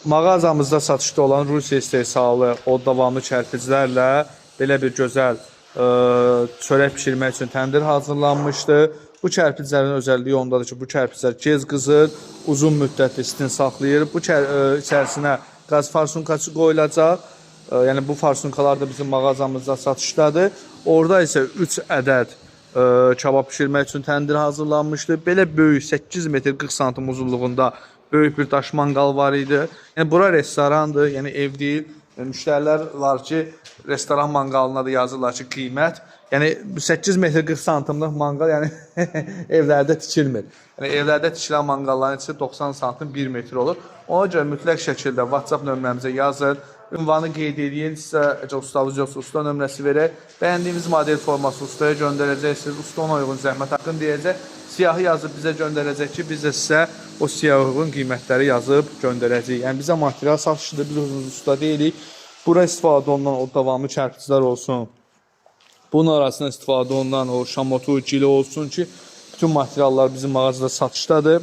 Mağazamızda satışda olan Rusiya istehsalı o davamlı çərpicilərlə belə bir gözəl çörək pişirmək üçün təndir hazırlanmışdı. Bu çərpicilərin özəlliyi ondadır ki, bu çərpicilər gec qızır, uzun müddət istini saxlayır. Bu içərisinə qaz farsunkası qoyulacaq. Yəni bu farsunkalar da bizim mağazamızda satışdadır. Orada isə 3 ədəd kabab pişirmək üçün təndir hazırlanmışdı. Belə böyük 8 metr 40 santim uzunluğunda böyük bir daş manqal var idi. Yəni bura restorandır, yəni ev deyil. Müştərilər var ki, restoran manqalına da yazırlar ki, qiymət. Yəni 8 metr 40 santimlik manqal, yəni evlərdə tikilmir. Yəni evlərdə tikilən manqalların içi 90 santim 1 metr olur. Ona görə mütləq şəkildə WhatsApp nömrəmizə yazın. Ünvanı qeyd edin, sizə ustamız yoxsa usta nömrəsi verək. Bəyəndiyimiz model forması ustaya göndərəcəksiniz. Usta ona uyğun zəhmət haqqını deyəcək. Siyahı yazıb bizə göndərəcək ki, biz də sizə o siyahı uyğun qiymətləri yazıb göndərəcəyik. Yəni bizə material satışıdır, biz özümüz usta deyilik. Bura istifadə olunan o davamlı çərpicilər olsun. Bunun arasında istifadə olunan o şamotu, gili olsun ki, bütün materiallar bizim mağazada satışdadır.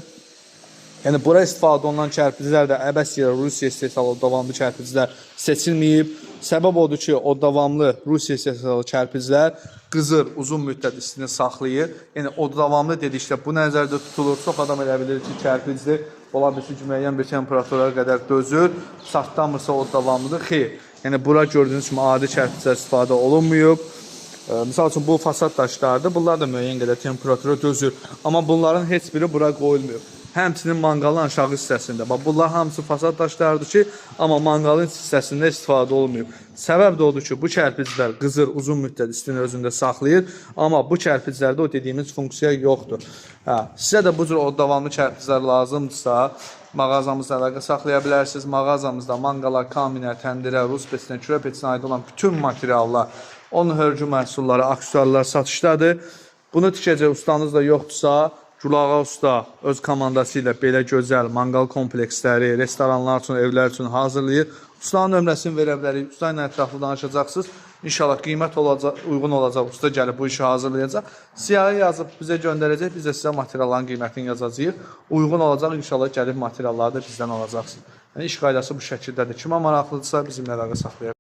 Yəni bura istifadə olunan çərpicilər də əbəs yerə Rusiya istehsalı davamlı çərpicilər seçilməyib. Səbəb odur ki, o davamlı Rusiya istehsalı çərpicilər qızır, uzun müddət istini saxlayır. Yəni o davamlı dedikdə bu nəzərdə tutulur. Çox adam elə bilir ki, çərpicdir, ola bilsin ki, müəyyən bir temperaturlara qədər dözür, sartdanmırsa o davamlıdır. Xeyr, yəni bura gördüyünüz kimi adi çərpiclər istifadə olunmuyub. Misal üçün bu fasad daşlardır, bunlar da müəyyən qədər temperatura dözür. Amma bunların heç biri bura qoyulmuyor. Həmçinin manqalın aşağı hissəsində. Bunlar hamısı fasad daşlardır ki, amma manqalın hissəsində istifadə olunmuyor. Səbəb də odur ki, bu çərpicilər qızır, uzun müddət istini özündə saxlayır, amma bu çərpicilərdə o dediyimiz funksiya yoxdur. Sizə də bu cür o davamlı çərpicilər lazımdırsa, mağazamızla əlaqə saxlaya bilərsiniz. Mağazamızda manqala, kaminə, təndirə, rus peçinə, kürə peçinə aid olan bütün materiallar, onun hörgü məhsulları, aksesuarlar satışdadır. Bunu tikəcək ustanız da yoxdursa, Gülağa usta öz komandası ilə belə gözəl manqal kompleksləri restoranlar üçün, evlər üçün hazırlayır. Ustanın nömrəsini verə bilərik. Usta ilə ətraflı danışacaqsınız. İnşallah qiymət uyğun olacaq. Usta gəlib bu işi hazırlayacaq. Siyahı yazıb bizə göndərəcək. Biz də sizə materialların qiymətini yazacağıq. Uyğun olacaq. İnşallah gəlib materialları da bizdən alacaqsınız. Yəni iş qaydası bu şəkildədir. Kimə maraqlıdırsa bizimlə əlaqə saxlayabilirsiniz.